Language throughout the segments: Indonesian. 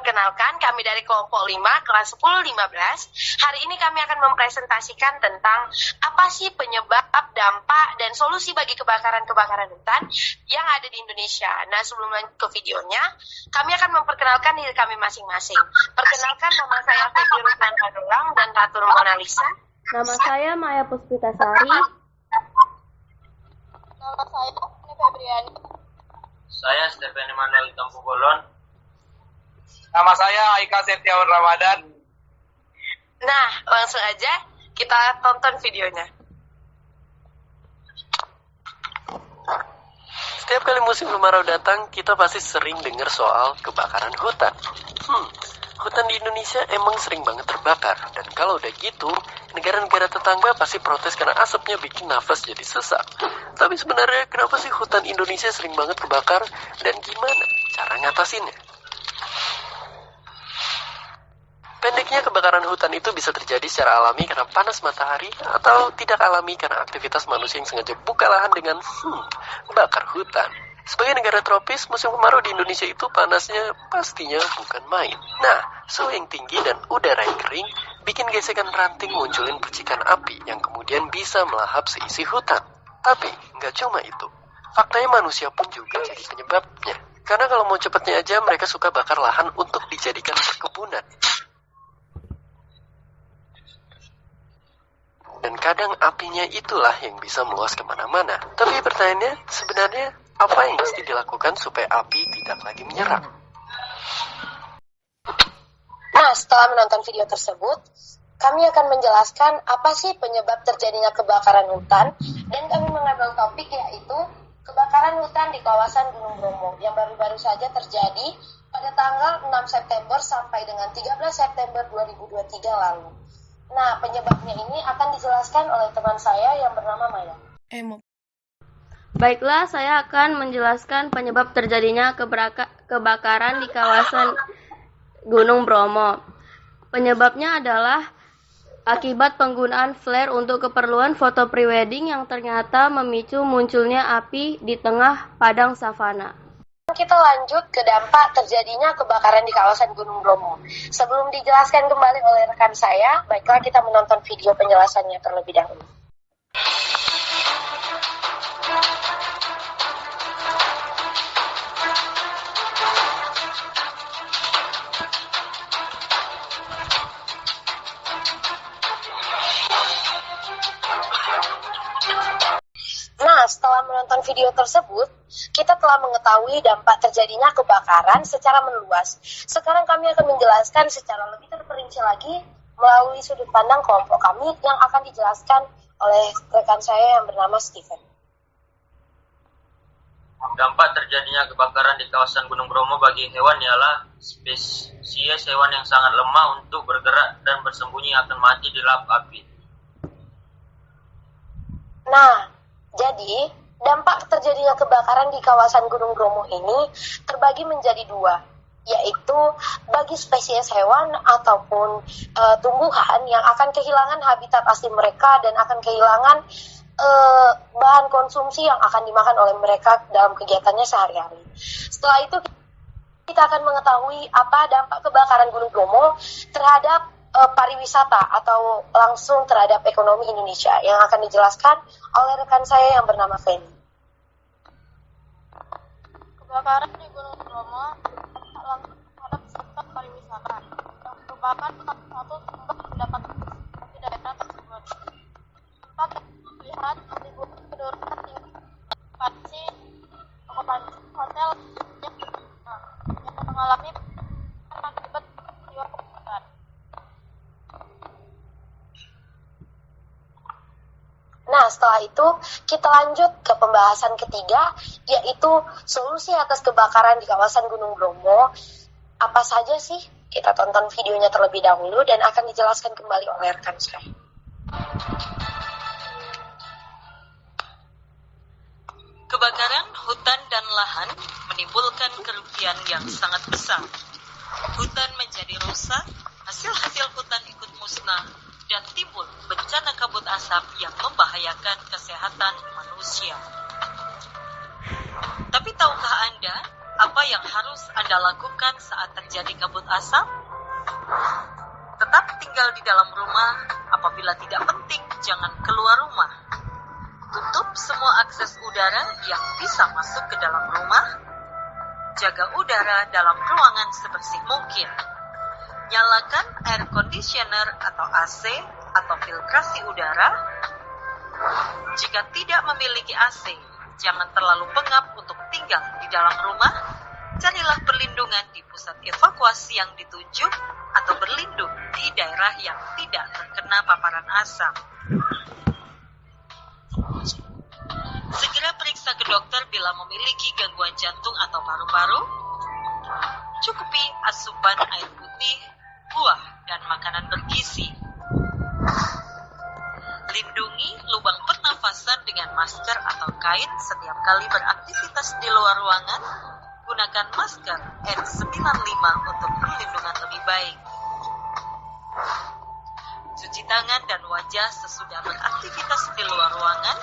Perkenalkan, kami dari kelompok 5, kelas 10-15. Hari ini kami akan mempresentasikan tentang apa sih penyebab, dampak, dan solusi bagi kebakaran-kebakaran hutan yang ada di Indonesia. Nah, sebelum lanjut ke videonya, kami akan memperkenalkan diri kami masing-masing. Perkenalkan, nama saya Febi Ruslan Padolang dan Ratu Mona Lisa. Nama saya Maya Puspitasari. Nama saya Ani Febriani. Saya Stephen Emanuel Tampu Bolon. Nama saya Aika Setiawan Ramadan. Nah, langsung aja kita tonton videonya. Setiap kali musim kemarau datang, kita pasti sering dengar soal kebakaran hutan. Hutan di Indonesia emang sering banget terbakar. Dan kalau udah gitu, negara-negara tetangga pasti protes karena asapnya bikin nafas jadi sesak. Tapi sebenarnya kenapa sih hutan Indonesia sering banget terbakar? Dan gimana cara ngatasinnya? Pendeknya, kebakaran hutan itu bisa terjadi secara alami karena panas matahari atau tidak alami karena aktivitas manusia yang sengaja buka lahan dengan bakar hutan. Sebagai negara tropis, musim kemarau di Indonesia itu panasnya pastinya bukan main. Nah, suhu yang tinggi dan udara yang kering bikin gesekan ranting munculin percikan api yang kemudian bisa melahap seisi hutan. Tapi, nggak cuma itu. Faktanya manusia pun juga jadi penyebabnya. Karena kalau mau cepatnya aja, mereka suka bakar lahan untuk dijadikan perkebunan. Dan kadang apinya itulah yang bisa meluas kemana-mana. Tapi pertanyaannya, sebenarnya apa yang mesti dilakukan supaya api tidak lagi menyerang? Nah, setelah menonton video tersebut, kami akan menjelaskan apa sih penyebab terjadinya kebakaran hutan, dan kami mengambil topik yaitu kebakaran hutan di kawasan Gunung Bromo yang baru-baru saja terjadi pada tanggal 6 September sampai dengan 13 September 2023 lalu. Nah, penyebabnya ini akan dijelaskan oleh teman saya yang bernama Maya. Baiklah, saya akan menjelaskan penyebab terjadinya kebakaran di kawasan Gunung Bromo. Penyebabnya adalah akibat penggunaan flare untuk keperluan foto prewedding yang ternyata memicu munculnya api di tengah padang savana. Kita lanjut ke dampak terjadinya kebakaran di kawasan Gunung Bromo. Sebelum dijelaskan kembali oleh rekan saya, baiklah kita menonton video penjelasannya terlebih dahulu. Nah, setelah menonton video tersebut, kita telah mengetahui dampak terjadinya kebakaran secara meluas. Sekarang kami akan menjelaskan secara lebih terperinci lagi melalui sudut pandang kelompok kami yang akan dijelaskan oleh rekan saya yang bernama Stephen. Dampak terjadinya kebakaran di kawasan Gunung Bromo bagi hewan ialah spesies hewan yang sangat lemah untuk bergerak dan bersembunyi akan mati di lap api. Nah, jadi dampak terjadinya kebakaran di kawasan Gunung Bromo ini terbagi menjadi dua, yaitu bagi spesies hewan ataupun tumbuhan yang akan kehilangan habitat asli mereka dan akan kehilangan bahan konsumsi yang akan dimakan oleh mereka dalam kegiatannya sehari-hari. Setelah itu kita akan mengetahui apa dampak kebakaran Gunung Bromo terhadap pariwisata atau langsung terhadap ekonomi Indonesia yang akan dijelaskan oleh rekan saya yang bernama Feni. Kebakaran di Gunung Bromo langsung terhadap sektor pariwisata yang merupakan salah satu sumber pendapatan di daerah tersebut. Tempat yang terlihat menimbulkan penurunan tinggi okupansi hotel yang mengalami akibat peristiwa kebakaran. Nah, setelah itu kita lanjut ke pembahasan ketiga, yaitu solusi atas kebakaran di kawasan Gunung Bromo. Apa saja sih? Kita tonton videonya terlebih dahulu dan akan dijelaskan kembali oleh rekan saya. Kebakaran hutan dan lahan menimbulkan kerugian yang sangat besar. Hutan menjadi rusak, hasil-hasil hutan ikut musnah, dan timbul bencana kabut asap yang membahayakan kesehatan manusia. Tapi tahukah Anda apa Apa yang harus Anda lakukan saat terjadi kabut asap? Tetap tinggal di dalam rumah. Apabila tidak penting, jangan keluar rumah. Tutup semua akses udara yang bisa masuk ke dalam rumah. Jaga udara dalam ruangan sebersih mungkin. Nyalakan air conditioner atau AC atau filtrasi udara. Jika tidak memiliki AC, jangan terlalu pengap untuk tinggal di dalam rumah. Carilah perlindungan di pusat evakuasi yang ditunjuk atau berlindung di daerah yang tidak terkena paparan asap. Segera periksa ke dokter bila memiliki gangguan jantung atau paru-paru. Cukupi asupan air putih, buah, dan makanan bergizi. Lindungi lubang pernafasan dengan masker atau kain setiap kali beraktivitas di luar ruangan. Gunakan masker N95 untuk perlindungan lebih baik. Cuci tangan dan wajah sesudah beraktivitas di luar ruangan.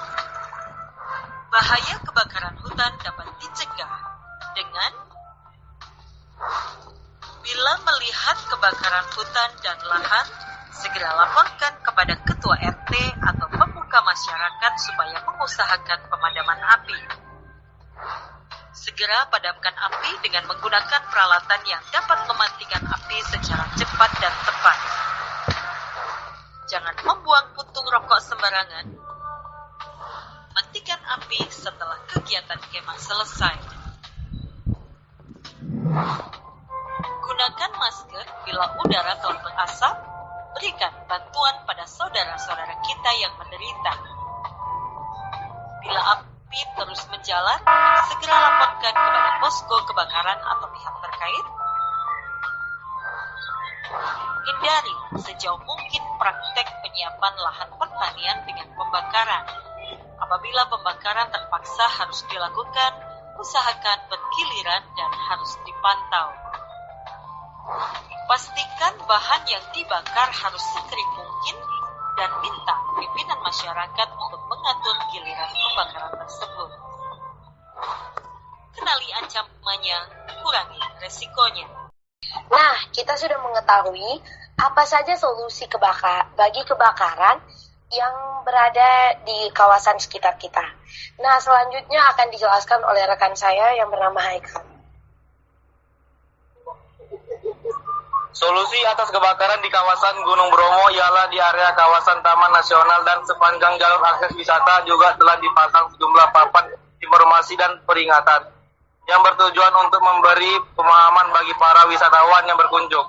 Bahaya kebakaran hutan dapat dicegah dengan bila melihat kebakaran hutan dan lahan, segera laporkan kepada ketua RT atau pemuka masyarakat supaya mengusahakan pemadaman api. Segera padamkan api dengan menggunakan peralatan yang dapat mematikan api secara cepat dan tepat. Jangan membuang puntung rokok sembarangan. Matikan api setelah kegiatan kemah selesai. Gunakan masker bila udara telah berasap. Berikan bantuan pada saudara-saudara kita yang menderita. Bila api terus menjalar, segera laporkan kepada posko kebakaran atau pihak terkait. Hindari sejauh mungkin praktek penyiapan lahan pertanian dengan pembakaran. Apabila pembakaran terpaksa harus dilakukan, usahakan bergiliran dan harus dipantau. Pastikan bahan yang dibakar harus sekering mungkin dan minta pimpinan masyarakat untuk mengatur giliran pembakaran tersebut. Kenali ancamannya, kurangi resikonya. Nah, kita sudah mengetahui apa saja solusi bagi kebakaran yang berada di kawasan sekitar kita. Nah, selanjutnya akan dijelaskan oleh rekan saya yang bernama Haikal. Solusi atas kebakaran di kawasan Gunung Bromo ialah di area kawasan Taman Nasional dan sepanjang jalur akses wisata juga telah dipasang sejumlah papan informasi dan peringatan yang bertujuan untuk memberi pemahaman bagi para wisatawan yang berkunjung.